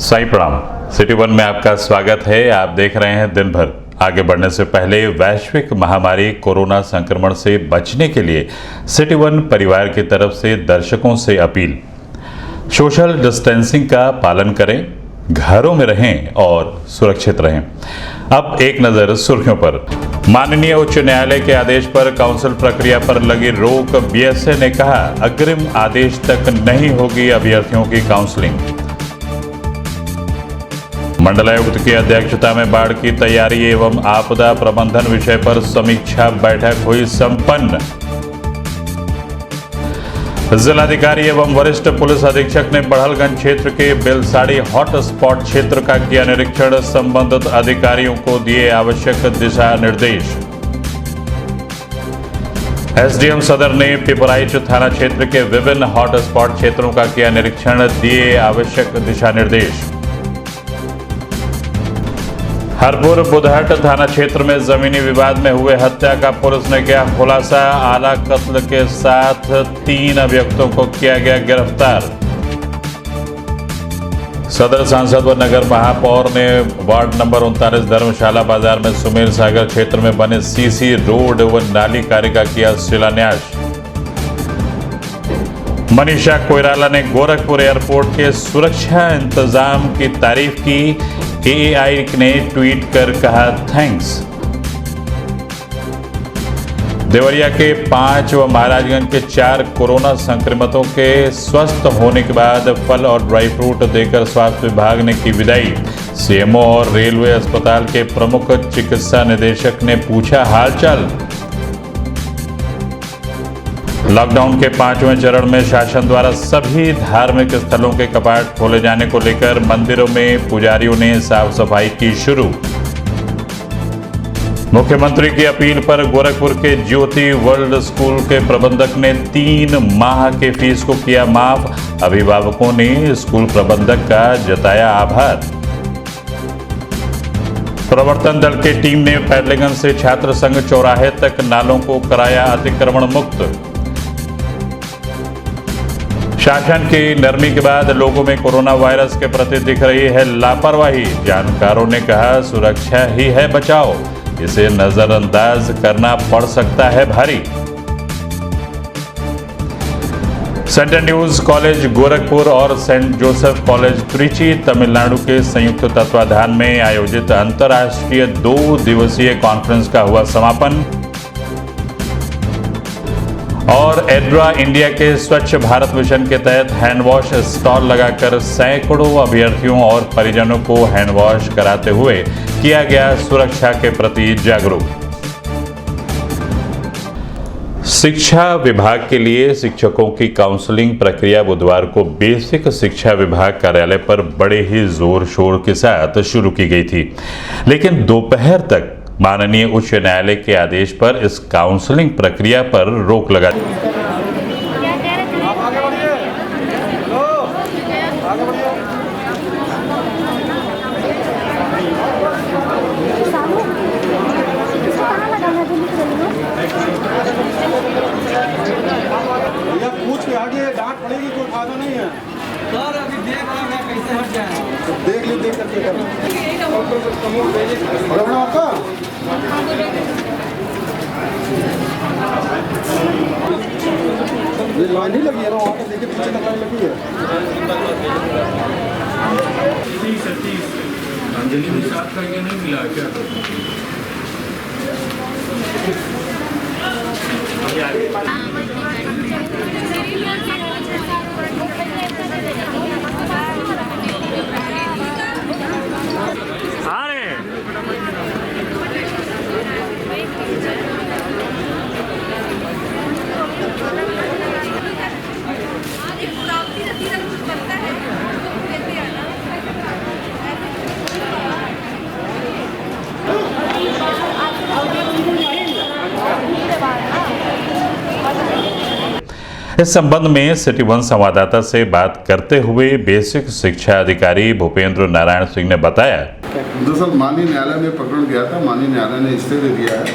साई प्रणाम। City one में आपका स्वागत है। आप देख रहे हैं दिन भर। आगे बढ़ने से पहले वैश्विक महामारी कोरोना संक्रमण से बचने के लिए सिटी वन परिवार की तरफ से दर्शकों से अपील, सोशल डिस्टेंसिंग का पालन करें, घरों में रहें और सुरक्षित रहें। अब एक नजर सुर्खियों पर। माननीय उच्च न्यायालय के आदेश पर काउंसिल प्रक्रिया पर लगी रोक। बीएसए ने कहा, अग्रिम आदेश तक नहीं होगी अभ्यर्थियों की काउंसलिंग। मंडलायुक्त की अध्यक्षता में बाढ़ की तैयारी एवं आपदा प्रबंधन विषय पर समीक्षा बैठक हुई संपन्न। जिलाधिकारी एवं वरिष्ठ पुलिस अधीक्षक ने बड़हलगंज क्षेत्र के बेलसाड़ी हॉट स्पॉट क्षेत्र का किया निरीक्षण। संबंधित अधिकारियों को दिए आवश्यक दिशा निर्देश। एसडीएम सदर ने पिपराइच थाना क्षेत्र के विभिन्न हॉट स्पॉट क्षेत्रों का किया निरीक्षण, दिए आवश्यक दिशा निर्देश। हरपुर बुधहट थाना क्षेत्र में जमीनी विवाद में हुए हत्या का पुलिस ने किया खुलासा। आला कत्ल के साथ 3 अभियुक्तों को किया गया गिरफ्तार। सदर सांसद व नगर महापौर ने वार्ड नंबर 39 धर्मशाला बाजार में सुमेर सागर क्षेत्र में बने सीसी रोड व नाली कार्य का किया शिलान्यास। मनीषा कोइराला ने गोरखपुर एयरपोर्ट के सुरक्षा इंतजाम की तारीफ की। एएआई ने ट्वीट कर कहा, थैंक्स। देवरिया के 5 व महाराजगंज के 4 कोरोना संक्रमितों के स्वस्थ होने के बाद फल और ड्राई फ्रूट देकर स्वास्थ्य विभाग ने की विदाई। सीएमओ और रेलवे अस्पताल के प्रमुख चिकित्सा निदेशक ने पूछा हालचाल। लॉकडाउन के 5वें चरण में शासन द्वारा सभी धार्मिक स्थलों के कपाट खोले जाने को लेकर मंदिरों में पुजारियों ने साफ सफाई की शुरू। मुख्यमंत्री की अपील पर गोरखपुर के ज्योति वर्ल्ड स्कूल के प्रबंधक ने 3 माह के फीस को किया माफ। अभिभावकों ने स्कूल प्रबंधक का जताया आभार। प्रवर्तन दल की टीम ने पैडलिंगन से छात्र संघ चौराहे तक नालों को कराया अतिक्रमण मुक्त। शासन की नरमी के बाद लोगों में कोरोना वायरस के प्रति दिख रही है लापरवाही। जानकारों ने कहा, सुरक्षा ही है बचाओ, इसे नजरअंदाज करना पड़ सकता है भारी। सेंट्रल न्यूज कॉलेज गोरखपुर और saint Joseph college Trichy Tamil Nadu के संयुक्त तत्वाधान में आयोजित अंतर्राष्ट्रीय 2 दिवसीय कॉन्फ्रेंस का हुआ समापन। और एड्रा इंडिया के स्वच्छ भारत मिशन के तहत हैंड वॉश स्टॉल लगाकर सैकड़ों अभ्यर्थियों और परिजनों को हैंड वॉश कराते हुए किया गया सुरक्षा के प्रति जागरूक। शिक्षा विभाग के लिए शिक्षकों की काउंसलिंग प्रक्रिया बुधवार को बेसिक शिक्षा विभाग कार्यालय पर बड़े ही जोर शोर के साथ शुरू की गई थी, लेकिन दोपहर तक माननीय उच्च न्यायालय के आदेश पर इस काउंसलिंग प्रक्रिया पर रोक लगा दी। देख ली देख करके ये लाइन ही लगी है ना, वहाँ पे देखिए पीछे तक लाइन लगी है। अंजलि निषाद का ये नहीं मिला क्या? इस संबंध में सिटी वन संवाददाता से बात करते हुए बेसिक शिक्षा अधिकारी भूपेंद्र नारायण सिंह ने बताया, दरअसल माननीय न्यायालय में प्रकरण गया था, माननीय न्यायालय ने स्टे दे दिया है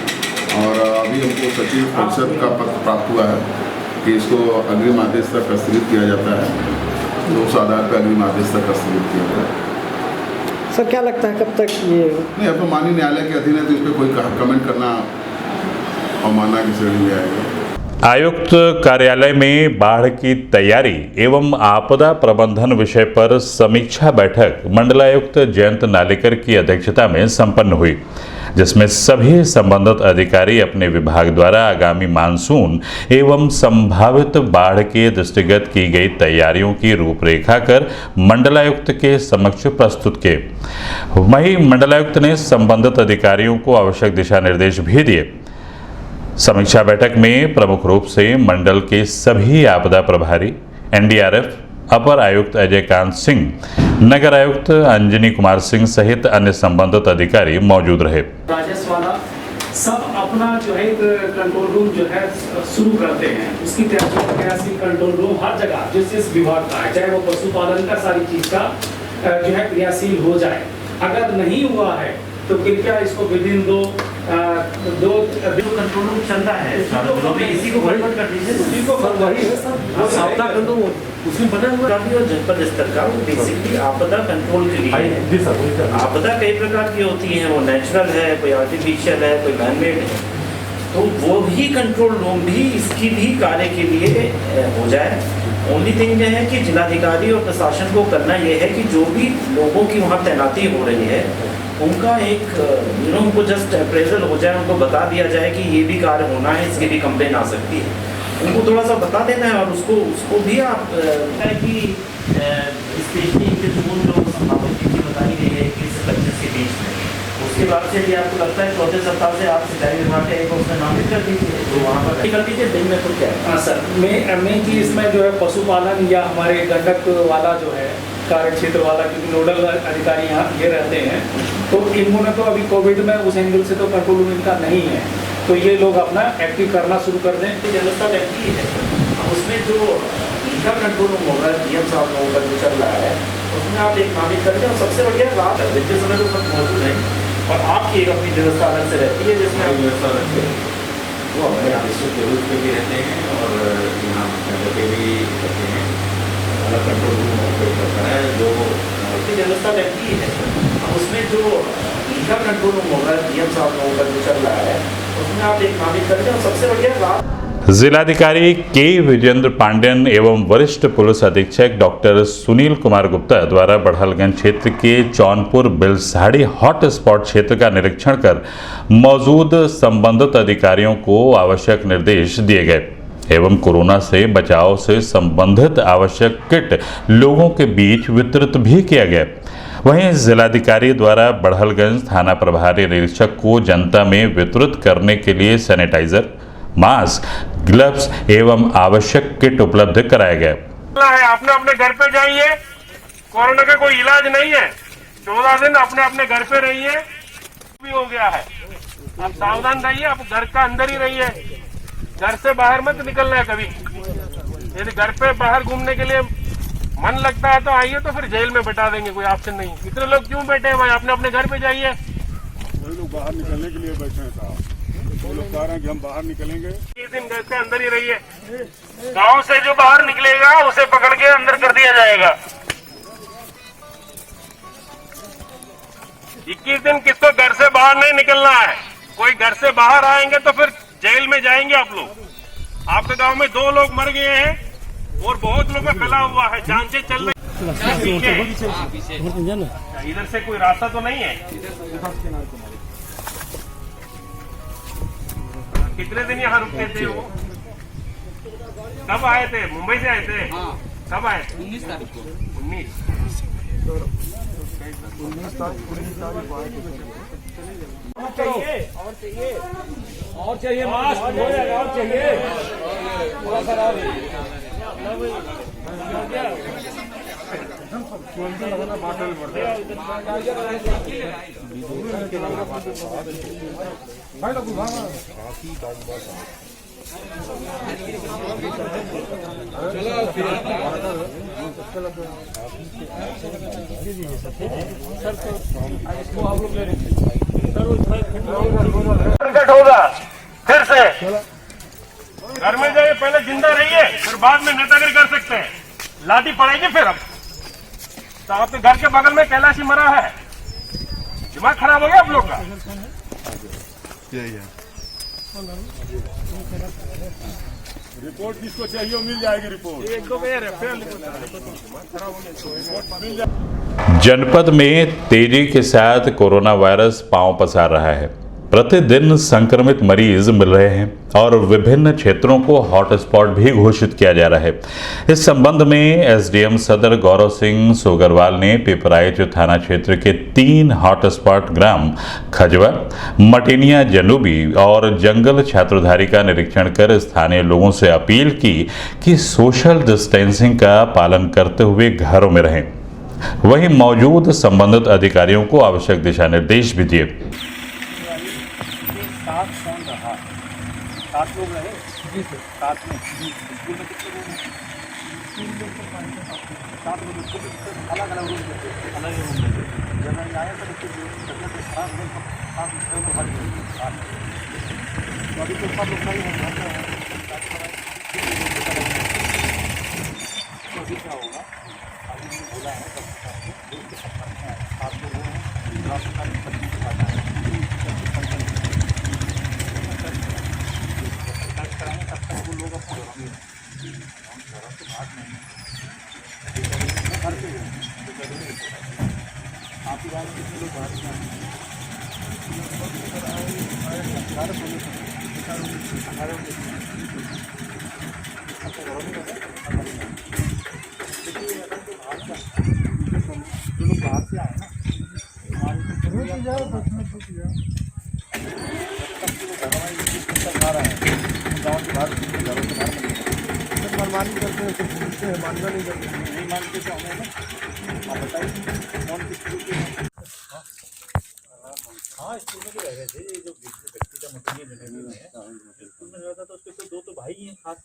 और अभी हमको सचिव परिषद का पत्र प्राप्त हुआ है कि इसको अग्रिम आदेश तक स्थगित किया जाता है। तो उस आधार पर अग्रिम आदेश तक स्थगित किया जाता है। सर क्या लगता है कब तक ये नहीं, अब तो माननीय न्यायालय के अधीन है, तो इस पर कोई कमेंट करना अवमानना की श्रेणी में आएगा। आयुक्त कार्यालय में बाढ़ की तैयारी एवं आपदा प्रबंधन विषय पर समीक्षा बैठक मंडलायुक्त जयंत नालेकर की अध्यक्षता में संपन्न हुई, जिसमें सभी संबंधित अधिकारी अपने विभाग द्वारा आगामी मानसून एवं संभावित बाढ़ के दृष्टिगत की गई तैयारियों की रूपरेखा कर मंडलायुक्त के समक्ष प्रस्तुत किए। वहीं मंडलायुक्त ने संबंधित अधिकारियों को आवश्यक दिशा निर्देश भी दिए। समीक्षा बैठक में प्रमुख रूप से मंडल के सभी आपदा प्रभारी, एनडीआरएफ, अपर आयुक्त अजय कांत सिंह, नगर आयुक्त अंजनी कुमार सिंह सहित अन्य संबंधित अधिकारी मौजूद रहे। राजस्व वाला सब अपना जो है कंट्रोल रूम जो है शुरू करते हैं, उसकी तैयारी कंट्रोल रूम हर जगह जिस विभाग का है, चाहे वो पशुपालन का सारी चीज का जो है क्रियाशील हो जाए। अगर नहीं हुआ है तो कृपया इसको विदिन दो कंट्रोल रूम चल रहा है, इसी को कन्वर्ट कर दीजिए। वही है सर, आपदा कंट्रोल उसमें बना हुआ और जनपद स्तर का बेसिकली आपदा कंट्रोल के लिए। आपदा कई प्रकार की होती है, वो नेचुरल है, कोई आर्टिफिशियल है, कोई मैनमेड है, तो वो भी कंट्रोल रूम भी इसकी भी कार्य के लिए हो जाए। ओनली थिंग यह है कि जिलाधिकारी और प्रशासन को करना यह है कि जो भी लोगों की वहाँ तैनाती हो रही है उनका एक उनको जस्ट अप्रेजल हो जाए, उनको बता दिया जाए कि ये भी कार्य होना है, इसकी भी कंप्लेन आ सकती है, उनको थोड़ा सा बता देना है। और उसको भी आप कि स्पेशली जून जो संभावना तिथि बताई गई है 21-25 के बीच में, उसके बाद से यदि आपको लगता है चौथे सप्ताह से आप सिंचाई विभाग के एक उसमें नामित कर दीजिए, तो वहाँ पर कर दीजिए। दिन में तो क्या है। हाँ सर, मैं कि इसमें जो है पशुपालन या हमारे गंडक वाला जो है कार्य क्षेत्र वाला, क्योंकि नोडल अधिकारी यहाँ ये रहते हैं, तो इन्होंने तो अभी कोविड में उस एंगल से तो कंट्रोल रूम इनका नहीं है, तो ये लोग अपना एक्टिव करना शुरू कर दें। व्यवस्था रहती है, उसमें जो इनका कंट्रोल रूम होगा डीएम साहब लोगों का जो चल रहा है उसमें आप एक नामित करके, और सबसे बढ़िया रात है जितने समय तो सब मौजूद है, और आपकी एक अपनी व्यवस्था अलग से रहती है जिसमें आप व्यवस्था रखते हैं। वो हमारे यहाँ डिस्ट्रिक्ट लेवल पे भी रहते हैं और यहाँ पे भी रहते हैं, अलग कंट्रोल रूम ऑपरेट करता है जो की व्यवस्था रहती है। उसमें जो इनका कंट्रोल रूम होगा डीएम साहब लोगों का जो चल रहा है उसमें आप एक नामित करके, और सबसे बढ़िया रात। जिलाधिकारी के विजेंद्र पांडेयन एवं वरिष्ठ पुलिस अधीक्षक डॉक्टर सुनील कुमार गुप्ता द्वारा बढ़लगंज क्षेत्र के चौनपुर बिलसाड़ी हॉट स्पॉट क्षेत्र का निरीक्षण कर मौजूद संबंधित अधिकारियों को आवश्यक निर्देश दिए गए एवं कोरोना से बचाव से संबंधित आवश्यक किट लोगों के बीच वितरित भी किया गया। वहीं जिलाधिकारी द्वारा बढ़लगंज थाना प्रभारी निरीक्षक को जनता में वितरित करने के लिए सैनिटाइजर, मास्क, ग्लव्स एवं आवश्यक किट उपलब्ध कराया गया। अपने अपने घर पे जाइए, कोरोना का कोई इलाज नहीं है, 14 दिन अपने अपने घर पे रहिए। भी हो गया है, आप सावधान रहिए, आप घर का अंदर ही रहिए, घर से बाहर मत निकलना है कभी। यदि घर पे बाहर घूमने के लिए मन लगता है तो आइए, तो फिर जेल में बैठा देंगे, कोई ऑप्शन नहीं। इतने लोग क्यों बैठे हैं भाई, अपने अपने घर पे जाइए। लोग बाहर निकलने के लिए बैठे हैं साहब, वो लोग कह रहे हैं कि हम बाहर निकलेंगे। 20 दिन घर के अंदर ही रहिए, गांव से जो बाहर निकलेगा उसे पकड़ के अंदर कर दिया जाएगा। 21 दिन किसको घर से बाहर नहीं निकलना है। कोई घर से बाहर आएंगे तो फिर जेल में जाएंगे आप लोग। आपके गांव में 2 लोग मर गए हैं और बहुत लोगों में फैला हुआ है, जांचें चल रही है। इधर से कोई रास्ता तो नहीं है। कितने दिन यहाँ रुकते थे वो? कब आए थे? मुंबई से आए थे? कब आए? 19 तारीख को। 19 और चाहिए मास्क, हो जाएगा, और चाहिए थोड़ा सा संकट होगा फिर से। घर में जाइए, पहले जिंदा रहिए, फिर बाद में नेतागिरी कर सकते हैं। लाठी पड़ेगी फिर। अब तो आपके घर के बगल में कैलाशी मरा है, दिमाग खराब हो गया आप लोग का। रिपोर्ट किसको चाहिए वो मिल जाएगी रिपोर्ट। एक दो गए रेफरल दिमाग खराब हो गया। मिल जाए। जनपद में तेजी के साथ कोरोना वायरस पांव पसार रहा है। प्रतिदिन संक्रमित मरीज मिल रहे हैं और विभिन्न क्षेत्रों को हॉटस्पॉट भी घोषित किया जा रहा है। इस संबंध में एसडीएम सदर गौरव सिंह सोगरवाल ने पिपराइच थाना क्षेत्र के 3 हॉटस्पॉट ग्राम खजवा, मटेनिया जनूबी और जंगल छात्रधारी का निरीक्षण कर स्थानीय लोगों से अपील की कि सोशल डिस्टेंसिंग का पालन करते हुए घरों में रहें। वहीं मौजूद संबंधित अधिकारियों को आवश्यक दिशा निर्देश भी दिए। 7 लोग रहे जी सर, 7 में स्कूल में कितने लोग हैं? 3 लोग तो 7 लोग स्कूल में अलग अलग रूम में अलग रूम में जब मैं आया था तो तबियत खराब हो गई, 7 लोग हर तो अभी तो सब लोग नहीं हैं। तो अभी क्या होगा, अभी मैंने बोला है सबके साथ 7 लोग हैं, राशन सब्जी के साथ आए कराएंगे, तब तक वो लोग अपने घर में तो बात नहीं घर पे आप ही बात कितने लोग बाहर से जो लोग बाहर से आए मनमानी करते हैं, कुछ पूछते हैं, मानना नहीं करते। नहीं मानते क्या हमें ना, आप बताइए कौन किस स्कूल के? हाँ स्कूल में भी रह रहे थे। ये जो व्यक्ति का मटेरियल है स्कूल में रहता था, उसके तो 2 तो भाई हैं खास,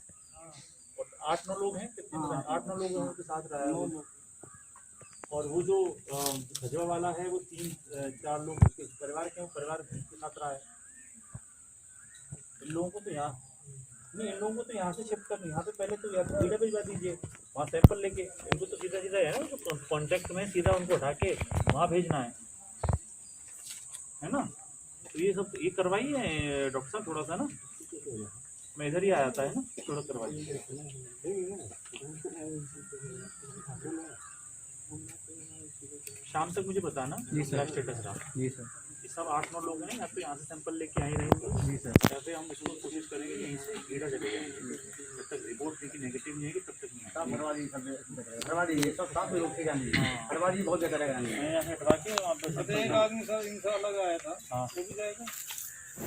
और 8-9 लोग हैं। कितने 8-9 लोग हैं उनके साथ रहा है। और वो जो खजवा वाला है वो 3-4 लोग उसके परिवार के हैं, परिवार के साथ रहा है। इन लोगों को तो यहाँ नहीं, इन लोगों को तो यहाँ से शिफ्ट करना, यहाँ पे पहले तो या तो सीधा भिजवा दीजिए वहाँ सैंपल लेके। इनको तो सीधा सीधा है ना, जो कॉन्टैक्ट में सीधा उनको उठा के वहाँ भेजना है ना। तो ये सब ये करवाइए डॉक्टर साहब थोड़ा सा ना, मैं इधर ही आया था है ना, थोड़ा करवाइए। शाम तक मुझे बताना क्या स्टेटस रहा। जी सर, ये सब 8-9 लोग हैं, या तो यहाँ से सैंपल लेके आए रहेंगे। जी सर, या फिर हम इसको कोशिश करेंगे यहीं से कीड़ा चले जाएंगे। जब तक रिपोर्ट देखी नेगेटिव नहीं आएगी तब तक नहीं आएगी। भरवा दीजिए, सब 7 लोग थे जाने, भरवा दीजिए, बहुत ज़्यादा रहेगा। मैं यहाँ से हटवा के एक आदमी सर इनसे अलग आया था, वो भी जाएगा।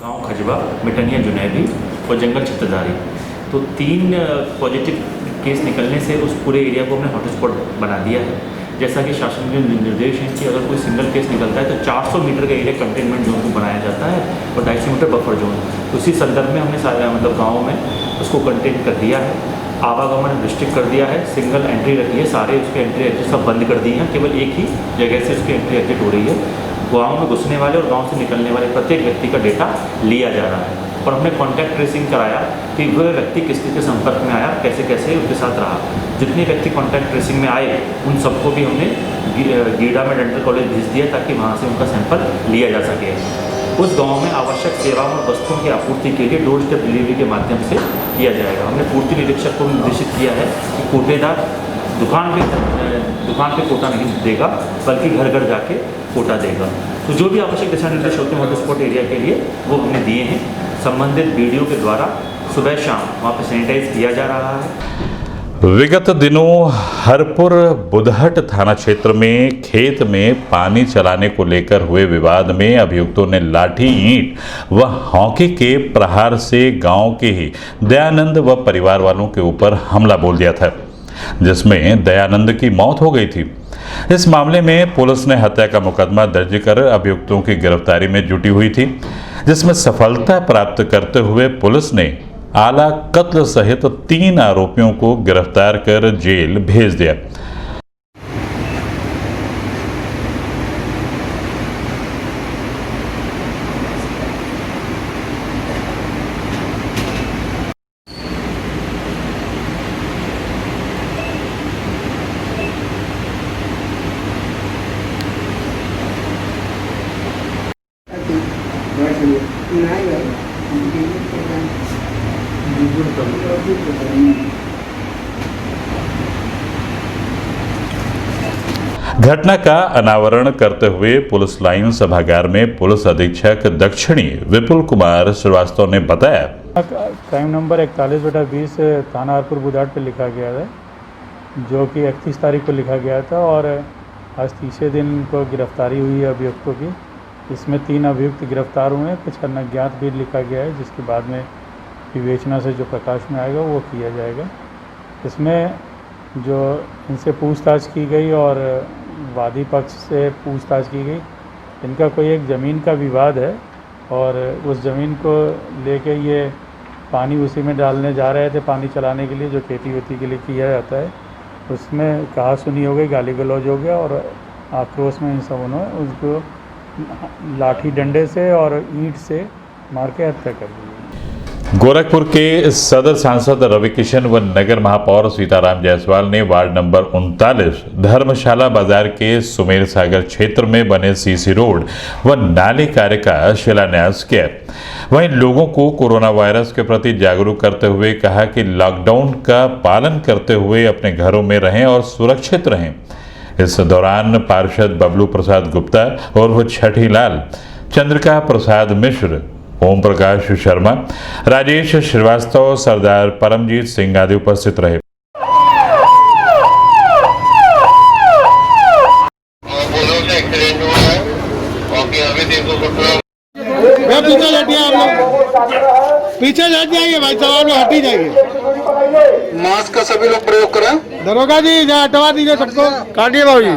गांव खजवा, मिटनिया जुनैदी और जंगल छत्रधारी, तो 3 पॉजिटिव केस निकलने से उस पूरे एरिया को हमने हॉटस्पॉट बना दिया है। जैसा कि शासन के निर्देश हैं कि अगर कोई सिंगल केस निकलता है तो 400 मीटर का एरिया कंटेनमेंट जोन को बनाया जाता है और 250 मीटर बफर जोन। उसी संदर्भ में हमने सारे मतलब गाँव में उसको कंटेन कर दिया है। आवागमन रिस्ट्रिक्ट कर दिया है, सिंगल एंट्री रखी है, सारे उसके एंट्री एग्जिट सब बंद कर दिए हैं। केवल एक ही जगह से उसकी एंट्री एग्जिट हो रही है। गाँव में घुसने वाले और गाँव से निकलने वाले प्रत्येक व्यक्ति का डेटा लिया जा रहा है और हमने कॉन्टैक्ट ट्रेसिंग कराया कि वह व्यक्ति किस के संपर्क में आया, कैसे कैसे उनके साथ रहा। जितने व्यक्ति कॉन्टैक्ट ट्रेसिंग में आए उन सबको भी हमने गीडा में डेंटल कॉलेज भेज दिया ताकि वहाँ से उनका सैंपल लिया जा सके। उस गांव में आवश्यक सेवाओं और वस्तुओं की आपूर्ति के लिए डोर स्टेप डिलीवरी के माध्यम से किया जाएगा। हमने पूर्ति निरीक्षक को निर्देशित किया है कि कोटेदार दुकान पे कोटा नहीं देगा बल्कि घर घर जाके कोटा देगा। तो जो भी आवश्यक दिशा निर्देश होते हैं हॉटस्पॉट एरिया के लिए वो हमने दिए हैं। संबंधित वीडियो के द्वारा सुबह शाम वहाँ पे सैनिटाइज किया जा रहा है। विगत दिनों हरपुर बुधहट थाना क्षेत्र में खेत में पानी चलाने को लेकर हुए विवाद में अभियुक्तों ने लाठी, ईंट व हॉकी के प्रहार से गांव के ही दयानंद व परिवार वालों के ऊपर हमला बोल दिया था, जिसमें दयानंद की मौत हो गई थी। इस मामले में पुलिस ने हत्या का मुकदमा दर्ज कर अभियुक्तों की गिरफ्तारी में जुटी हुई थी, जिसमें सफलता प्राप्त करते हुए पुलिस ने आला कत्ल सहित 3 आरोपियों को गिरफ्तार कर जेल भेज दिया। घटना का अनावरण करते हुए पुलिस लाइन सभागार में पुलिस अधीक्षक दक्षिणी विपुल कुमार श्रीवास्तव ने बताया, क्राइम नंबर 41/20 थाना हरपुर बुधाट पे लिखा गया है, जो कि 31 तारीख को लिखा गया था और आज तीसरे दिन को गिरफ्तारी हुई है अभियुक्तों की। इसमें 3 अभियुक्त गिरफ्तार हुए हैं, कुछ अज्ञात भी लिखा गया है, जिसके बाद में विवेचना से जो प्रकाश में आएगा वो किया जाएगा। इसमें जो इनसे पूछताछ की गई और वादी पक्ष से पूछताछ की गई, इनका कोई एक ज़मीन का विवाद है और उस ज़मीन को लेके ये पानी उसी में डालने जा रहे थे, पानी चलाने के लिए, जो खेती वेती के लिए किया जाता है। उसमें कहा सुनी हो गई, गाली गलौज हो गया और आक्रोश में इन सबों ने उसको लाठी डंडे से और ईंट से मार के हत्या कर दी। गोरखपुर के सदर सांसद रवि किशन व नगर महापौर सीताराम जायसवाल ने वार्ड नंबर 39 धर्मशाला बाजार के सुमेर सागर क्षेत्र में बने सीसी रोड व नाले कार्य का शिलान्यास किया। वहीं लोगों को कोरोना वायरस के प्रति जागरूक करते हुए कहा कि लॉकडाउन का पालन करते हुए अपने घरों में रहें और सुरक्षित रहें। इस दौरान पार्षद बबलू प्रसाद गुप्ता और वो छठी लाल, चंद्रिका प्रसाद मिश्र, ओम प्रकाश शर्मा, राजेश श्रीवास्तव, सरदार परमजीत सिंह आदि उपस्थित रहे। पीछे हट जाइए भाई साहब, आप लोग हट ही जाइए। मास्क का सभी लोग प्रयोग करें। दरोगा जी हटवा दीजिए सबको, काटिए बाबू जी।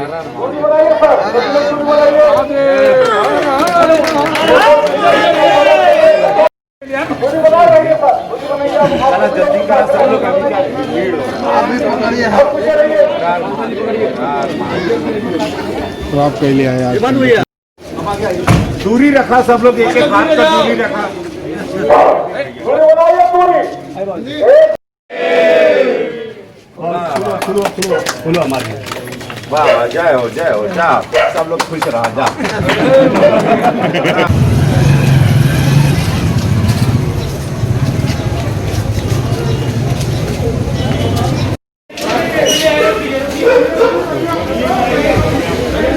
तो आप पहले आए, दूरी रखा, सब लोग एक एक हाथ का दूरी रखा। खुलो हमारे, वाह जय हो जा, सब लोग खुश रहा जा।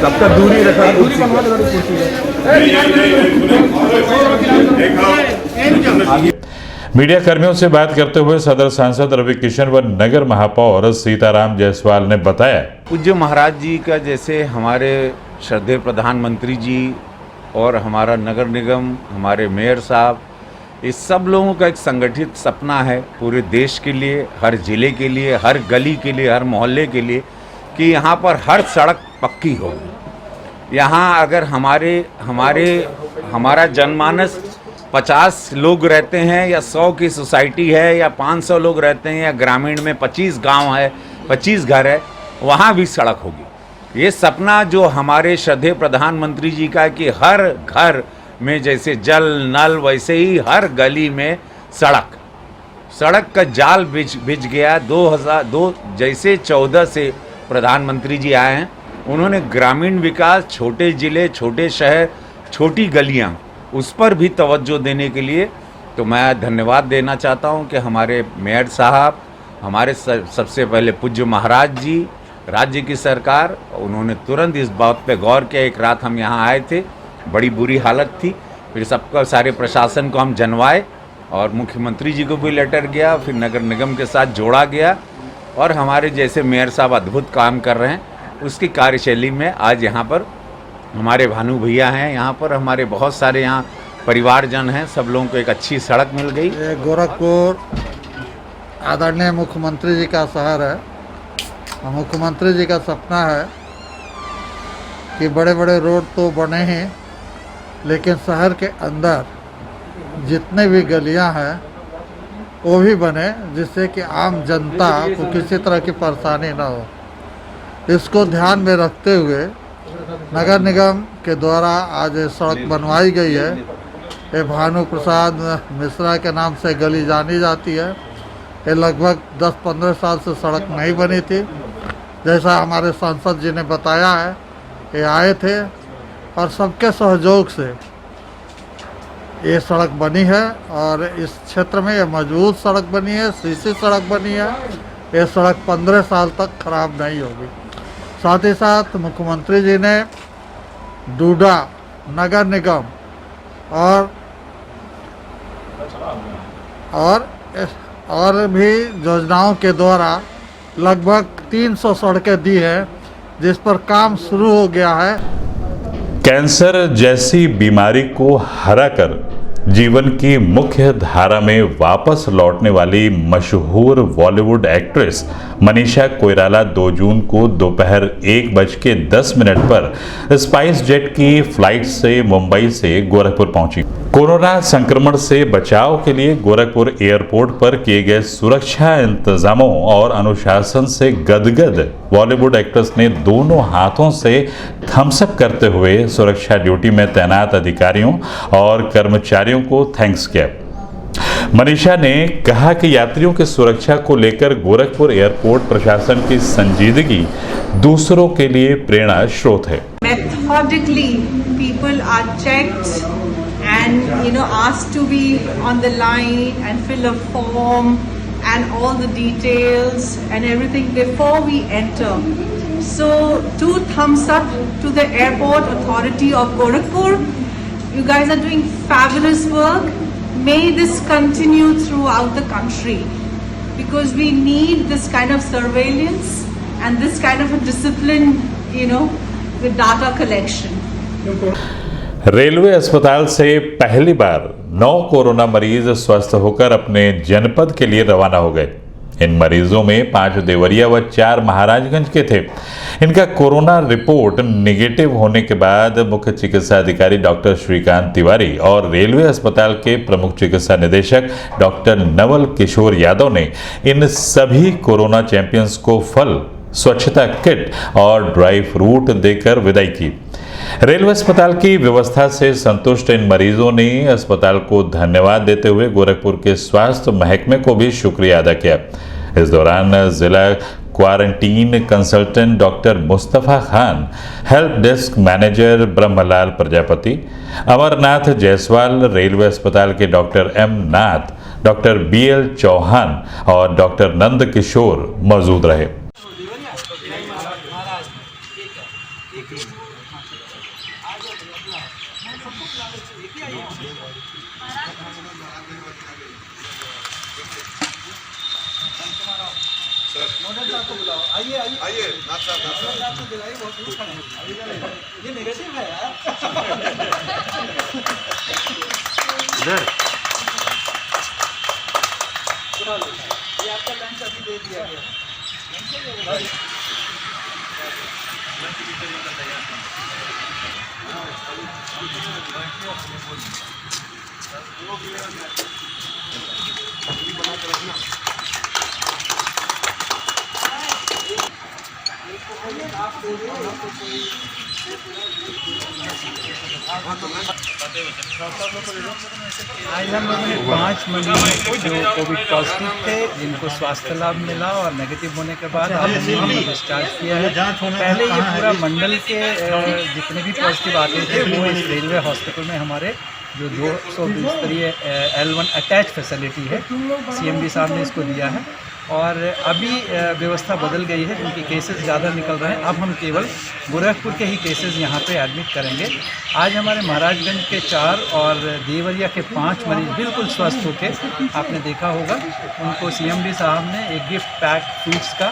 सबका दूरी रखा, दूरी बनवा दो। मीडिया कर्मियों से बात करते हुए सदर सांसद रवि किशन व नगर महापौर सीताराम जायसवाल ने बताया, पूज्य महाराज जी का जैसे हमारे श्रद्धेय प्रधानमंत्री जी और हमारा नगर निगम, हमारे मेयर साहब, इस सब लोगों का एक संगठित सपना है पूरे देश के लिए, हर ज़िले के लिए, हर गली के लिए, हर मोहल्ले के लिए, कि यहाँ पर हर सड़क पक्की हो। यहाँ अगर हमारा जनमानस 50 लोग रहते हैं या 100 की सोसाइटी है या 500 लोग रहते हैं या ग्रामीण में 25 गांव है, 25 घर है, वहाँ भी सड़क होगी। ये सपना जो हमारे श्रद्धेय प्रधानमंत्री जी का कि हर घर में जैसे जल नल, वैसे ही हर गली में सड़क का जाल बिछ गया। 2002 जैसे 14 से प्रधानमंत्री जी आए हैं, उन्होंने ग्रामीण विकास, छोटे ज़िले, छोटे शहर, छोटी गलियां, उस पर भी तवज्जो देने के लिए तो मैं धन्यवाद देना चाहता हूं कि हमारे मेयर साहब, हमारे सबसे पहले पूज्य महाराज जी, राज्य की सरकार, उन्होंने तुरंत इस बात पे गौर किया। एक रात हम यहाँ आए थे, बड़ी बुरी हालत थी, फिर सबका सारे प्रशासन को हम जनवाए और मुख्यमंत्री जी को भी लेटर गया, फिर नगर निगम के साथ जोड़ा गया और हमारे जैसे मेयर साहब अद्भुत काम कर रहे हैं, उसकी कार्यशैली में आज यहाँ पर हमारे भानु भैया हैं, यहाँ पर हमारे बहुत सारे यहाँ परिवारजन हैं, सब लोगों को एक अच्छी सड़क मिल गई। गोरखपुर आदरणीय मुख्यमंत्री जी का शहर है। मुख्यमंत्री जी का सपना है कि बड़े बड़े रोड तो बने हैं, लेकिन शहर के अंदर जितने भी गलियां हैं वो भी बने, जिससे कि आम जनता को किसी तरह की परेशानी ना हो। इसको ध्यान में रखते हुए नगर निगम के द्वारा आज सड़क बनवाई गई है। ये भानु प्रसाद मिश्रा के नाम से गली जानी जाती है। ये लगभग 10-15 साल से सड़क नहीं बनी थी। जैसा हमारे सांसद जी ने बताया है, ये आए थे और सबके सहयोग से ये सड़क बनी है और इस क्षेत्र में ये मजबूत सड़क बनी है, सीसी सड़क बनी है। ये सड़क 15 साल तक खराब नहीं होगी। साथ ही साथ मुख्यमंत्री जी ने डूडा नगर निगम और भी योजनाओं के द्वारा लगभग 300 सड़कें दी है, जिस पर काम शुरू हो गया है। कैंसर जैसी बीमारी को हराकर जीवन की मुख्य धारा में वापस लौटने वाली मशहूर बॉलीवुड एक्ट्रेस मनीषा कोइराला 2 जून को दोपहर 1:10 पर स्पाइस जेट की फ्लाइट से मुंबई से गोरखपुर पहुंची। कोरोना संक्रमण से बचाव के लिए गोरखपुर एयरपोर्ट पर किए गए सुरक्षा इंतजामों और अनुशासन से गदगद बॉलीवुड एक्ट्रेस ने दोनों हाथों से थम्स अप करते हुए सुरक्षा ड्यूटी में तैनात अधिकारियों और कर्मचारियों को थैंक्स किया। मनीषा ने कहा कि यात्रियों की सुरक्षा को लेकर गोरखपुर एयरपोर्ट प्रशासन की संजीदगी दूसरों के लिए प्रेरणा स्रोत है। Methodically, people are checked and asked to be on the line and fill a form and all the details and everything before we enter. So, 2 thumbs up to the Airport Authority of Gorakhpur. You guys are doing fabulous work. May this continue throughout the country, because we need this kind of surveillance and this kind of a discipline, with data collection. Railway अस्पताल से पहली बार 9 corona मरीज स्वस्थ होकर अपने जनपद के लिए रवाना हो गए। इन मरीजों में 5 देवरिया व 4 महाराजगंज के थे। इनका कोरोना रिपोर्ट निगेटिव होने के बाद मुख्य चिकित्सा अधिकारी डॉक्टर श्रीकांत तिवारी और रेलवे अस्पताल के प्रमुख चिकित्सा निदेशक डॉक्टर नवल किशोर यादव ने इन सभी कोरोना चैंपियंस को फल, स्वच्छता किट और ड्राई फ्रूट देकर विदाई की। रेलवे अस्पताल की व्यवस्था से संतुष्ट इन मरीजों ने अस्पताल को धन्यवाद देते हुए गोरखपुर के स्वास्थ्य महकमे को भी शुक्रिया अदा किया। इस दौरान जिला quarantine consultant doctor Mustafa Khan, help desk manager Brahmlal Prajapati, Amarnath Jaiswal, railway अस्पताल के doctor M Nath, doctor BL Chauhan और डॉक्टर नंद किशोर मौजूद रहे। ये नेगेटिव है यार। ये आपका लंच अभी दे दिया गया। आज हम लोगों ने 5 मरीज जो कोविड पॉजिटिव थे, जिनको स्वास्थ्य लाभ मिला और नेगेटिव होने के बाद हमने डिस्चार्ज किया है। पहले ये पूरा मंडल के जितने भी पॉजिटिव आते थे वो इस रेलवे हॉस्पिटल में हमारे जो 200 बिस्तरीय L1 अटैच फैसिलिटी है, CMD साहब ने इसको दिया है। और अभी व्यवस्था बदल गई है क्योंकि केसेस ज़्यादा निकल रहे हैं। अब हम केवल गोरखपुर के ही केसेस यहाँ पे एडमिट करेंगे। आज हमारे महाराजगंज के 4 और देवरिया के 5 मरीज बिल्कुल स्वस्थ होके आपने देखा होगा, उनको CMD साहब ने एक गिफ्ट पैक फ्रूट्स का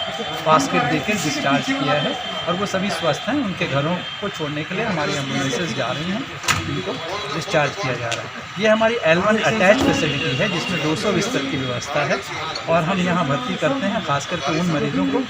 बास्केट देकर डिस्चार्ज किया है और वो सभी स्वस्थ हैं। उनके घरों को छोड़ने के लिए हमारी एम्बुलेंसेज जा रही हैं, उनको डिस्चार्ज किया जा रहा है। ये हमारी L1 अटैच फैसिलिटी है जिसमें 200 बिस्तर की व्यवस्था है और हम यहाँ भर्ती करते हैं खास करके उन मरीजों को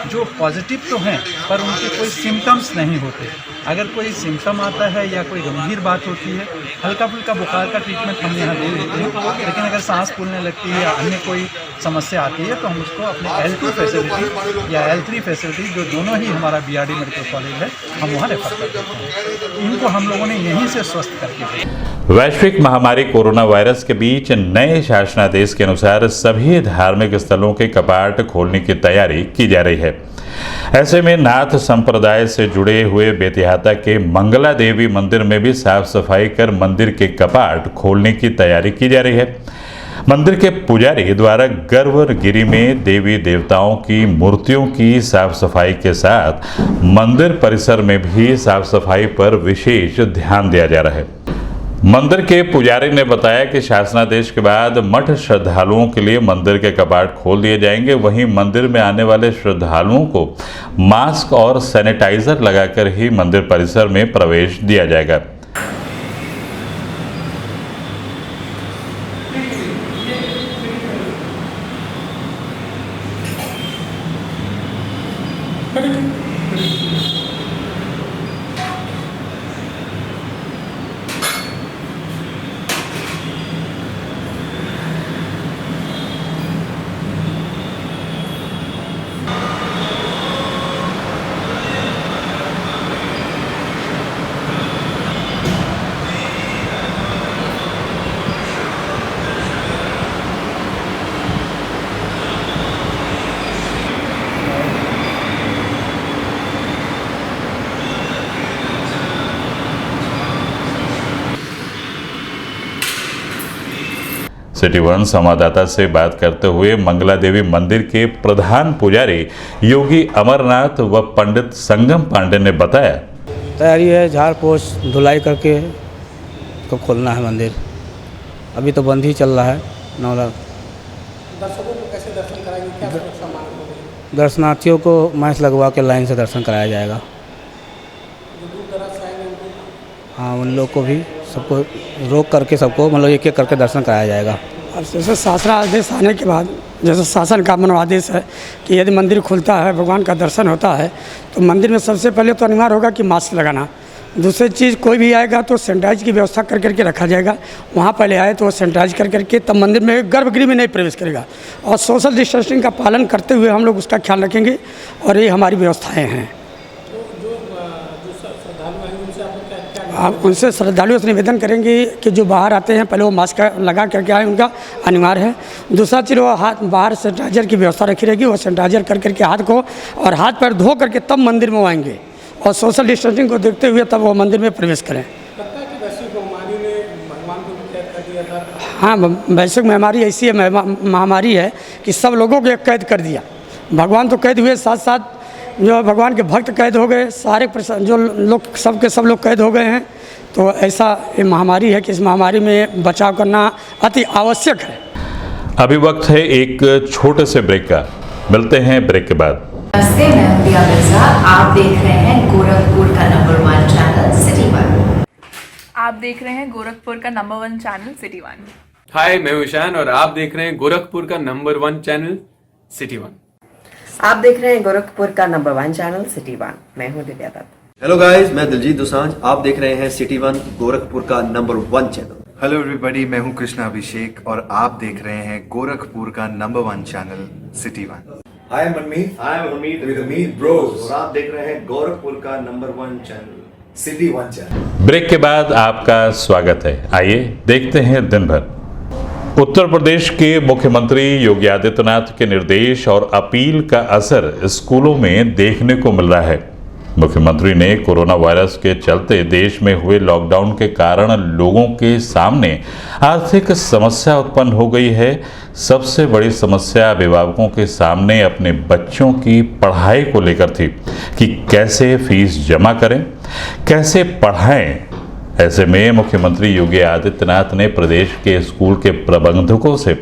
जो पॉजिटिव तो हैं पर उनके कोई सिम्टम्स नहीं होते। अगर कोई सिम्टम आता है या कोई गंभीर बात होती है, हल्का फुल्का बुखार का ट्रीटमेंट हम यहाँ दे देते हैं, लेकिन अगर सांस फूलने लगती है या अन्य कोई समस्या आती है तो हम उसको अपने L2 फैसिलिटी या L3 फैसिलिटी, जो दोनों ही हमारा BRD मेडिकल कॉलेज है, हम वहाँ रेफर कर देते हैं। इनको हम लोगों ने यहीं से स्वस्थ करके भेजा। वैश्विक महामारी कोरोना वायरस के बीच नए शासनादेश के अनुसार सभी धार्मिक स्थलों के कपाट खोलने की तैयारी की जा रही है। ऐसे में नाथ संप्रदाय से जुड़े हुए बेतिहाता के मंगला देवी मंदिर में भी साफ सफाई कर मंदिर के कपाट खोलने की तैयारी की जा रही है। मंदिर के पुजारी द्वारा गर्भगिरी में देवी देवताओं की मूर्तियों की साफ सफाई के साथ मंदिर परिसर में भी साफ सफाई पर विशेष ध्यान दिया जा रहा है। मंदिर के पुजारी ने बताया कि शासनादेश के बाद मठ श्रद्धालुओं के लिए मंदिर के कपाट खोल दिए जाएंगे। वहीं मंदिर में आने वाले श्रद्धालुओं को मास्क और सैनिटाइजर लगाकर ही मंदिर परिसर में प्रवेश दिया जाएगा। सिटी वन संवाददाता से बात करते हुए मंगला देवी मंदिर के प्रधान पुजारी योगी अमरनाथ व पंडित संगम पांडे ने बताया, तैयारी है झाड़ पोछ धुलाई करके तो खोलना है मंदिर। अभी तो बंद ही चल रहा है। 9 लाख दर्शकों को कैसे दर्शन कराएंगे, क्या सुरक्षा मांग होगी? दर्शनार्थियों को मास्क लगवा के लाइन से दर्शन कराया जाएगा। जो दूर दराज से आएंगे उनको, हाँ, उन लोग को भी सबको रोक करके सबको मतलब एक एक करके दर्शन कराया जाएगा। अब जैसे शासनादेश आने के बाद जैसे शासन का मनोआदेश है कि यदि मंदिर खुलता है, भगवान का दर्शन होता है, तो मंदिर में सबसे पहले तो अनिवार्य होगा कि मास्क लगाना। दूसरी चीज़, कोई भी आएगा तो सैनिटाइज की व्यवस्था कर करके रखा जाएगा। वहाँ पहले आए तो सैनिटाइज कर करके तब मंदिर में गर्भगृह में नहीं प्रवेश करेगा। और सोशल डिस्टेंसिंग का पालन करते हुए हम लोग उसका ख्याल रखेंगे और ये हमारी व्यवस्थाएँ हैं। आप उनसे श्रद्धालुओं से निवेदन करेंगे कि जो बाहर आते हैं पहले वो मास्क लगा करके आए, उनका अनिवार्य है। दूसरा चीज़, वो हाथ बाहर सैनिटाइजर की व्यवस्था रखी रहेगी। वो सैनिटाइजर कर करके हाथ को और हाथ पैर धो करके तब मंदिर में आएंगे और सोशल डिस्टेंसिंग को देखते हुए तब वो मंदिर में प्रवेश करें। हाँ, वैश्विक महामारी ऐसी महामारी है कि सब लोगों को कैद कर दिया। भगवान तो कैद हुए, साथ साथ जो भगवान के भक्त कैद हो गए, सारे जो लोग सब लोग कैद हो गए हैं। तो ऐसा ये महामारी है कि इस महामारी में बचाव करना अति आवश्यक है। अभी वक्त है एक छोटे से ब्रेक का। मिलते हैं ब्रेक के बाद। नमस्ते, मैं प्रिया मिर्जा। आप देख रहे हैं गोरखपुर का नंबर 1 चैनल सिटी वन। आप देख रहे हैं गोरखपुर का नंबर 1 चैनल सिटी वन। हाय, मैं ईशान और आप देख रहे हैं गोरखपुर का नंबर 1 चैनल सिटी वन। आप देख रहे हैं गोरखपुर का नंबर 1 चैनल सिटी वन। मैं हूं दिव्या दत्त। हेलो गाइस, मैं दिलजीत दोसांझ। आप देख रहे हैं सिटी वन, गोरखपुर का नंबर 1 चैनल। हेलो एवरीबॉडी, मैं हूं कृष्णा अभिषेक और आप देख रहे हैं गोरखपुर का number 1 channel city one. Hi Manmeet, with Amit bros और आप देख रहे हैं गोरखपुर का number 1 channel city one channel. Break के बाद आपका स्वागत है। आइए देखते हैं दिन भर। उत्तर प्रदेश के मुख्यमंत्री योगी आदित्यनाथ के निर्देश और अपील का असर स्कूलों में देखने को मिल रहा है। मुख्यमंत्री ने कोरोना वायरस के चलते देश में हुए लॉकडाउन के कारण लोगों के सामने आर्थिक समस्या उत्पन्न हो गई है। सबसे बड़ी समस्या अभिभावकों के सामने अपने बच्चों की पढ़ाई को लेकर थी कि कैसे फीस जमा करें, कैसे पढ़ाएं। ऐसे में मुख्यमंत्री योगी आदित्यनाथ ने प्रदेश के स्कूल के प्रबंधकों से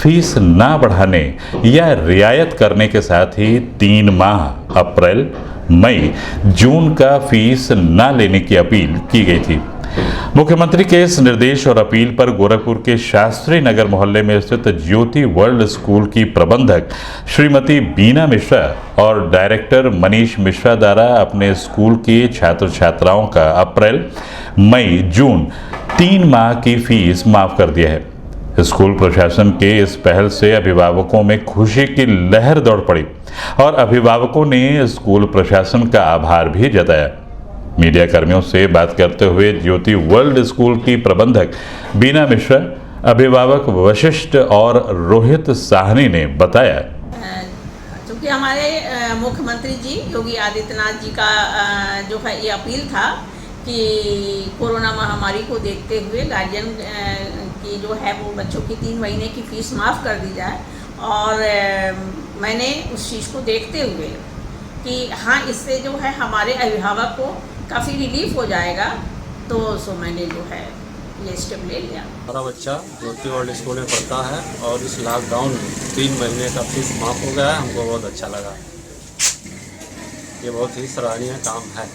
फीस ना बढ़ाने या रियायत करने के साथ ही 3 माह अप्रैल, मई, जून का फीस ना लेने की अपील की गई थी। मुख्यमंत्री के इस निर्देश और अपील पर गोरखपुर के शास्त्री नगर मोहल्ले में स्थित ज्योति वर्ल्ड स्कूल की प्रबंधक श्रीमती बीना मिश्रा और डायरेक्टर मनीष मिश्रा द्वारा अपने स्कूल के छात्र छात्राओं का अप्रैल, मई, जून 3 माह की फीस माफ कर दिया है। स्कूल प्रशासन के इस पहल से अभिभावकों में खुशी की लहर दौड़ पड़ी और अभिभावकों ने स्कूल प्रशासन का आभार भी जताया। मीडिया कर्मियों से बात करते हुए ज्योति वर्ल्ड स्कूल की प्रबंधक बीना मिश्रा, अभिभावक वशिष्ठ और रोहित साहनी ने बताया, क्योंकि हमारे मुख्यमंत्री जी योगी आदित्यनाथ जी का जो है ये अपील था कि कोरोना महामारी को देखते हुए गार्जियन की कि जो है वो बच्चों की 3 महीने की फ़ीस माफ़ कर दी जाए। और मैंने उस चीज़ को देखते हुए कि हाँ इससे जो है हमारे अभिभावक को काफ़ी रिलीफ हो जाएगा, तो मैंने जो है ये स्टेप ले लिया। हमारा बच्चा ज्योति वर्ल्ड स्कूल में पढ़ता है और इस लॉकडाउन में 3 महीने का फीस माफ़ हो गया है, हमको बहुत अच्छा लगा। ये बहुत ही सराहनीय काम है।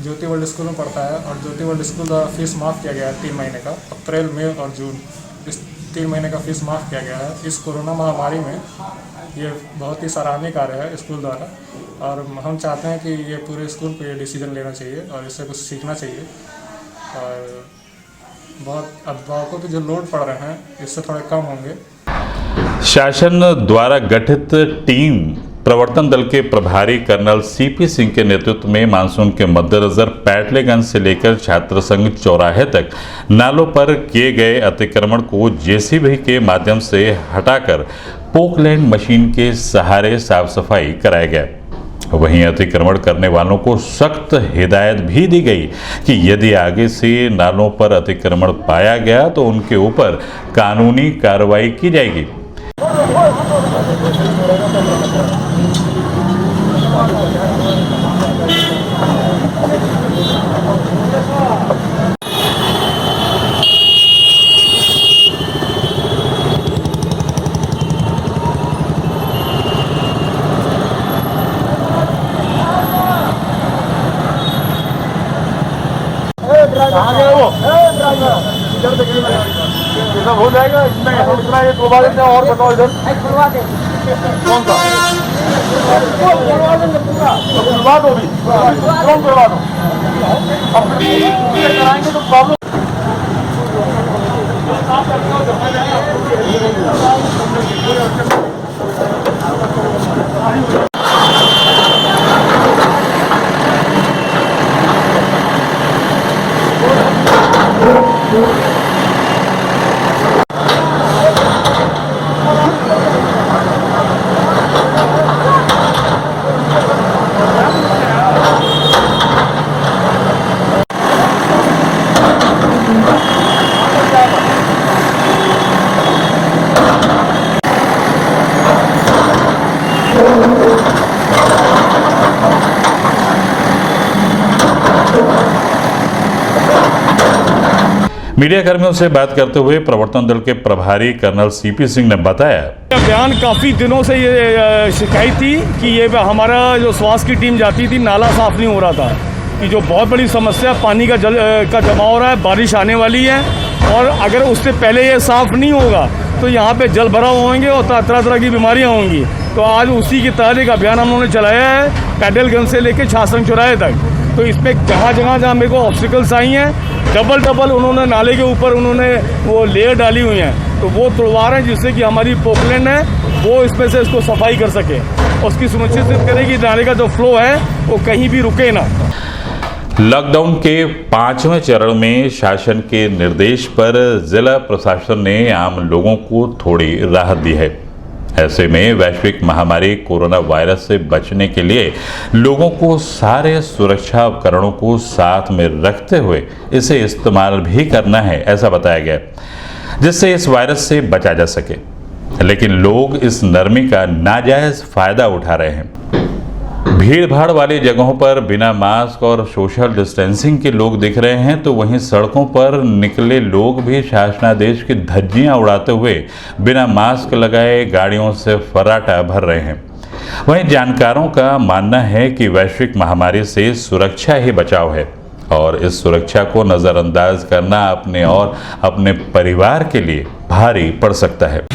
ज्योति वर्ल्ड स्कूल में पढ़ता है और ज्योति वर्ल्ड स्कूल का फीस माफ़ किया गया है 3 महीने का। अप्रैल, मई और जून इस 3 महीने का फीस माफ़ किया गया है। इस कोरोना महामारी में ये बहुत ही सराहनीय कार्य है स्कूल द्वारा, और हम चाहते हैं कि ये पूरे स्कूल को ये डिसीजन लेना चाहिए और इससे कुछ सीखना चाहिए। और बहुत अभिभावकों पे जो लोड पड़ रहे हैं इससे थोड़े कम होंगे। शासन द्वारा गठित टीम प्रवर्तन दल के प्रभारी कर्नल सीपी सिंह के नेतृत्व में मानसून के मद्देनजर पैटलेगंज से लेकर छात्र संघ चौराहे तक नालों पर किए गए अतिक्रमण को जेसीबी के माध्यम से हटाकर पोकलैंड मशीन के सहारे साफ सफाई कराया गया। वहीं अतिक्रमण करने वालों को सख्त हिदायत भी दी गई कि यदि आगे से नालों पर अतिक्रमण पाया गया तो उनके ऊपर कानूनी कार्रवाई की जाएगी। कहाँ गए वो? इधर देखिए, ये सब हो जाएगा इसमें। इतना ये 2 बार और बताओ इधर कौन सा खुलवा दो भी, कौन खुलवा दो? अब फिर कराएंगे तो प्रॉब्लम। मीडिया कर्मियों से बात करते हुए प्रवर्तन दल के प्रभारी कर्नल सीपी सिंह ने बताया, बयान काफ़ी दिनों से ये शिकायत थी कि ये हमारा जो स्वास्थ्य की टीम जाती थी, नाला साफ नहीं हो रहा था, कि जो बहुत बड़ी समस्या पानी का जल का जमा हो रहा है, बारिश आने वाली है और अगर उससे पहले ये साफ नहीं होगा तो यहाँ पे जल भराव होंगे और तरह तरह की बीमारियाँ होंगी। तो आज उसी के तहत एक अभियान हम लोगों ने चलाया है पैटलगंज से लेकर छासंग चौराहे तक। तो इसमें जहाँ मेरे को ऑब्स्टिकल्स आई हैं, डबल उन्होंने नाले के ऊपर उन्होंने वो लेयर डाली हुई हैं, तो वो तोड़वा रहे हैं जिससे कि हमारी पोकलैंड है वो इसमें से इसको सफाई कर सके, उसकी सुनिश्चित करें कि नाले का जो फ्लो है वो कहीं भी रुके ना। लॉकडाउन के 5वें चरण में शासन के निर्देश पर जिला प्रशासन ने आम लोगों को थोड़ी राहत दी है। ऐसे में वैश्विक महामारी कोरोना वायरस से बचने के लिए लोगों को सारे सुरक्षा उपकरणों को साथ में रखते हुए इसे इस्तेमाल भी करना है, ऐसा बताया गया, जिससे इस वायरस से बचा जा सके। लेकिन लोग इस नरमी का नाजायज फायदा उठा रहे हैं। भीड़ भाड़ वाली जगहों पर बिना मास्क और सोशल डिस्टेंसिंग के लोग दिख रहे हैं, तो वहीं सड़कों पर निकले लोग भी शासनादेश की धज्जियां उड़ाते हुए बिना मास्क लगाए गाड़ियों से फर्राटा भर रहे हैं। वहीं जानकारों का मानना है कि वैश्विक महामारी से सुरक्षा ही बचाव है और इस सुरक्षा को नज़रअंदाज करना अपने और अपने परिवार के लिए भारी पड़ सकता है।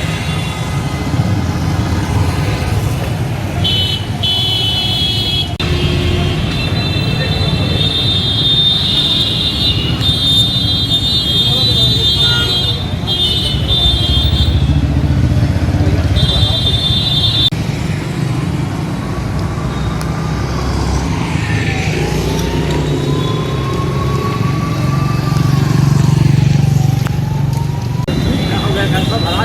सब हरा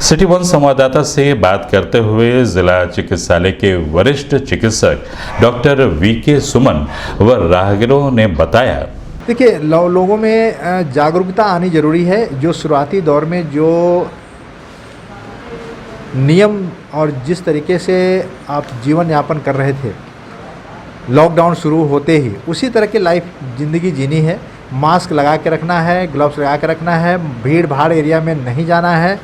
सिटी वन संवाददाता से बात करते हुए जिला चिकित्सालय के वरिष्ठ चिकित्सक डॉक्टर वीके सुमन व राहगीरों ने बताया, देखिए लोगों में जागरूकता आनी जरूरी है। जो शुरुआती दौर में जो नियम और जिस तरीके से आप जीवन यापन कर रहे थे लॉकडाउन शुरू होते ही, उसी तरह की लाइफ ज़िंदगी जीनी है। मास्क लगा के रखना है, ग्लव्स लगा के रखना है, भीड़ भाड़ एरिया में नहीं जाना है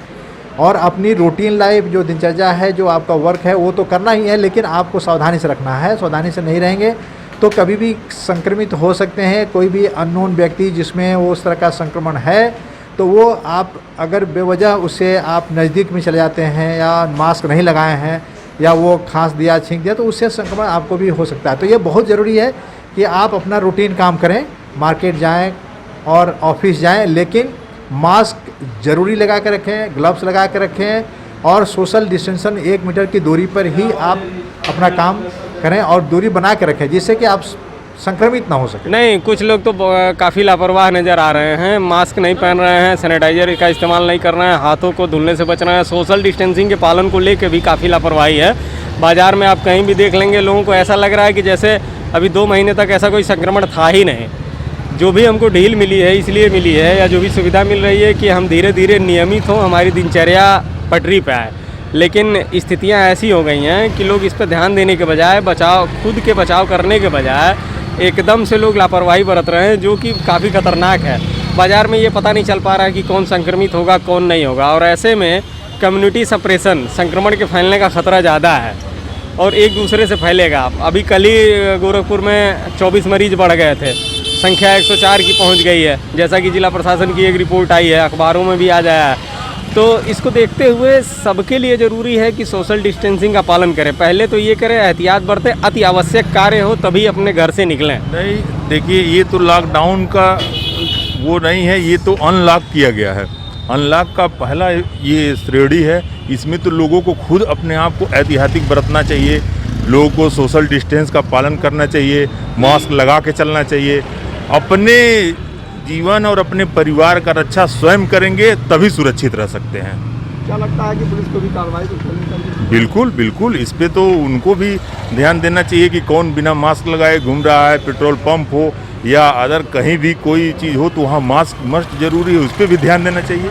और अपनी रूटीन लाइफ जो दिनचर्या है, जो आपका वर्क है वो तो करना ही है, लेकिन आपको सावधानी से रखना है। सावधानी से नहीं रहेंगे तो कभी भी संक्रमित हो सकते हैं। कोई भी अननोन व्यक्ति जिसमें वो उस तरह का संक्रमण है तो वो आप अगर बेवजह उससे आप नज़दीक में चले जाते हैं या मास्क नहीं लगाए हैं या वो खांस दिया, छींक दिया, तो उससे संक्रमण आपको भी हो सकता है। तो ये बहुत ज़रूरी है कि आप अपना रूटीन काम करें, मार्केट जाएं और ऑफिस जाएं, लेकिन मास्क ज़रूरी लगा के रखें, ग्लव्स लगा के रखें और सोशल डिस्टेंसन 1 मीटर की दूरी पर ही आप अपना काम करें और दूरी बना के रखें, जिससे कि आप संक्रमित ना हो सके। नहीं, कुछ लोग तो काफ़ी लापरवाह नज़र आ रहे हैं, मास्क नहीं पहन रहे हैं, सैनिटाइजर का इस्तेमाल नहीं कर रहे हैं, हाथों को धुलने से बच रहे हैं, सोशल डिस्टेंसिंग के पालन को लेकर भी काफ़ी लापरवाही है। बाज़ार में आप कहीं भी देख लेंगे, लोगों को ऐसा लग रहा है कि जैसे अभी 2 महीने तक ऐसा कोई संक्रमण था ही नहीं। जो भी हमको ढील मिली है इसलिए मिली है, या जो भी सुविधा मिल रही है कि हम धीरे धीरे नियमित हों, हमारी दिनचर्या पटरी पे आए। लेकिन स्थितियां ऐसी हो गई हैं कि लोग इस पर ध्यान देने के बजाय खुद के बचाव करने के बजाय एकदम से लोग लापरवाही बरत रहे हैं, जो कि काफ़ी खतरनाक है। बाज़ार में ये पता नहीं चल पा रहा है कि कौन संक्रमित होगा कौन नहीं होगा, और ऐसे में कम्युनिटी सप्रेशन, संक्रमण के फैलने का खतरा ज़्यादा है और एक दूसरे से फैलेगा। अभी कल ही गोरखपुर में 24 मरीज बढ़ गए थे, संख्या 104 की पहुंच गई है, जैसा कि जिला प्रशासन की एक रिपोर्ट आई है, अखबारों में भी आ जाया है। तो इसको देखते हुए सबके लिए ज़रूरी है कि सोशल डिस्टेंसिंग का पालन करें। पहले तो ये करें, एहतियात बरतें, अति आवश्यक कार्य हो तभी अपने घर से निकलें। नहीं, देखिए ये तो लॉकडाउन का वो नहीं है, ये तो अनलॉक किया गया है। अनलॉक का पहला ये श्रेणी है, इसमें तो लोगों को खुद अपने आप को एहतियातिक बरतना चाहिए, लोगों को सोशल डिस्टेंस का पालन करना चाहिए, मास्क लगा के चलना चाहिए। अपने जीवन और अपने परिवार का रक्षा स्वयं करेंगे तभी सुरक्षित रह सकते हैं। क्या लगता है कि पुलिस को भी कार्रवाई तो करनी चाहिए? बिल्कुल बिल्कुल, इस पे तो उनको भी ध्यान देना चाहिए कि कौन बिना मास्क लगाए घूम रहा है, पेट्रोल पंप हो या अदर कहीं भी कोई चीज़ हो तो वहाँ मास्क मस्ट जरूरी है, उस पर भी ध्यान देना चाहिए।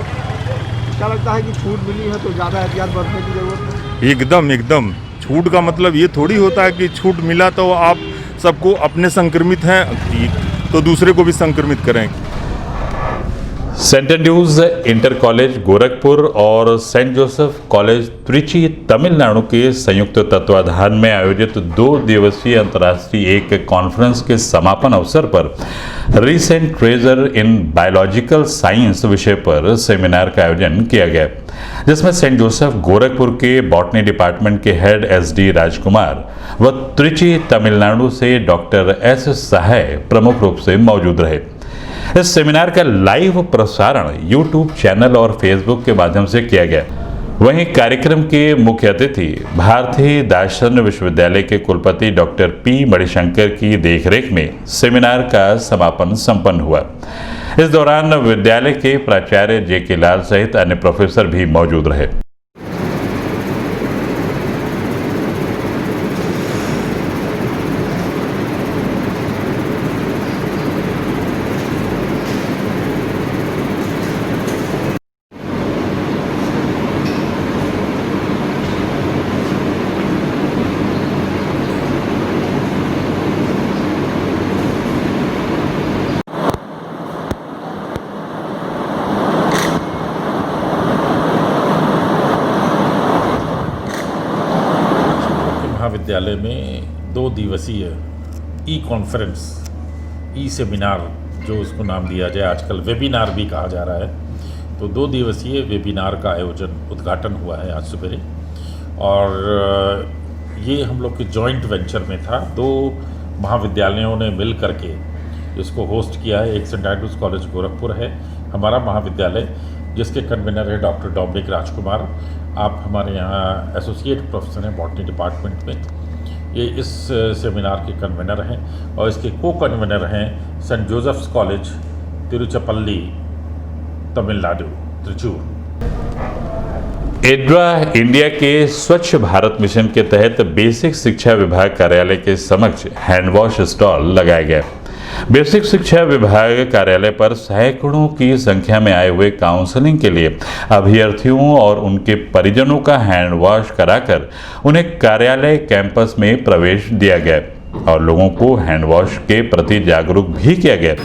क्या लगता है कि छूट मिली है तो ज़्यादा एहतियात बरतने की जरूरत है? एकदम एकदम, छूट का मतलब ये थोड़ी होता है कि छूट मिला तो आप सबको अपने संक्रमित हैं तो दूसरे को भी संक्रमित करें। Central news inter college Gorakhpur और saint Joseph college Trichy Tamil Nadu के संयुक्त तत्वाधान में आयोजित 2 दिवसीय अंतर्राष्ट्रीय एक कॉन्फ्रेंस के समापन अवसर पर recent treasure in biological science विषय पर सेमिनार का आयोजन किया गया, जिसमें सेंट जोसेफ गोरखपुर के बॉटनी डिपार्टमेंट के हेड SD राजकुमार व त्रिची तमिलनाडु से डॉक्टर S सहाय प्रमुख रूप से मौजूद रहे। इस सेमिनार का लाइव प्रसारण YouTube चैनल और Facebook के माध्यम से किया गया। वहीं कार्यक्रम के मुख्य अतिथि भारतीय दार्शनिक विश्वविद्यालय के कुलपति डॉक्टर P मणिशंकर की देखरेख में सेमिनार का समापन संपन्न हुआ। इस दौरान विद्यालय के प्राचार्य JK लाल सहित अन्य प्रोफेसर भी मौजूद रहे। विद्यालय में 2 दिवसीय कॉन्फ्रेंस, सेमिनार जो उसको नाम दिया जाए, आजकल वेबिनार भी कहा जा रहा है, तो 2 दिवसीय वेबिनार का आयोजन उद्घाटन हुआ है आज सुबह। और ये हम लोग के जॉइंट वेंचर में था, 2 महाविद्यालयों ने मिल करके इसको होस्ट किया है। एक सेंट एंड्रूज कॉलेज गोरखपुर है हमारा महाविद्यालय, जिसके कन्वीनर है डॉक्टर डोमिनिक राजकुमार। आप हमारे यहाँ एसोसिएट प्रोफेसर हैं बॉटनी डिपार्टमेंट में। ये इस सेमिनार के कन्वीनर हैं और इसके को कन्वीनर हैं saint Joseph's college Tiruchirappalli, Tamil Nadu, Trichur. ADRA India के स्वच्छ भारत मिशन के तहत बेसिक शिक्षा विभाग कार्यालय के समक्ष हैंड वॉश स्टॉल लगाया गया। बेसिक शिक्षा विभाग कार्यालय पर सैकड़ों की संख्या में आए हुए काउंसलिंग के लिए अभ्यर्थियों और उनके परिजनों का हैंड वॉश कराकर उन्हें कार्यालय कैंपस में प्रवेश दिया गया और लोगों को हैंड वॉश के प्रति जागरूक भी किया गया।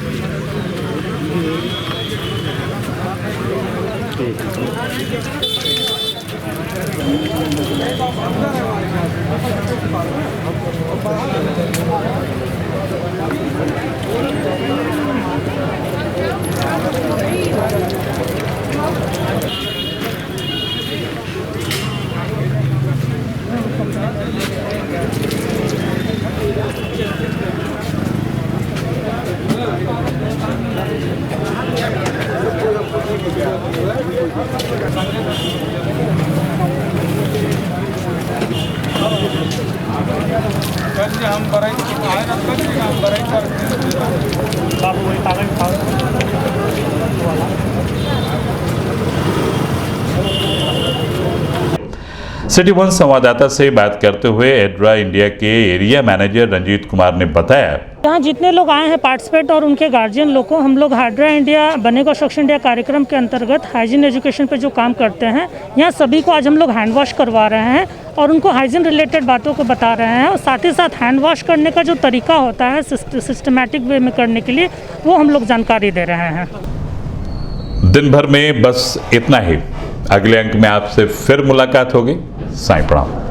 सिटी वन संवाददाता से बात करते हुए एड्रा इंडिया के एरिया मैनेजर रंजीत कुमार ने बताया, यहाँ जितने लोग आए हैं पार्टिसिपेट और उनके गार्जियन लोग को हम लोग एड्रा इंडिया बनेगा स्वच्छ इंडिया कार्यक्रम के अंतर्गत हाइजीन एजुकेशन पे जो काम करते हैं, यहाँ सभी को आज हम लोग हैंड वॉश करवा रहे हैं और उनको हाइजीन रिलेटेड बातों को बता रहे हैं और साथ ही साथ हैंड वॉश करने का जो तरीका होता है सिस्टमैटिक वे में करने के लिए वो हम लोग जानकारी दे रहे हैं। दिन भर में बस इतना ही। अगले अंक में आपसे फिर मुलाकात होगी। साईं प्रणाम।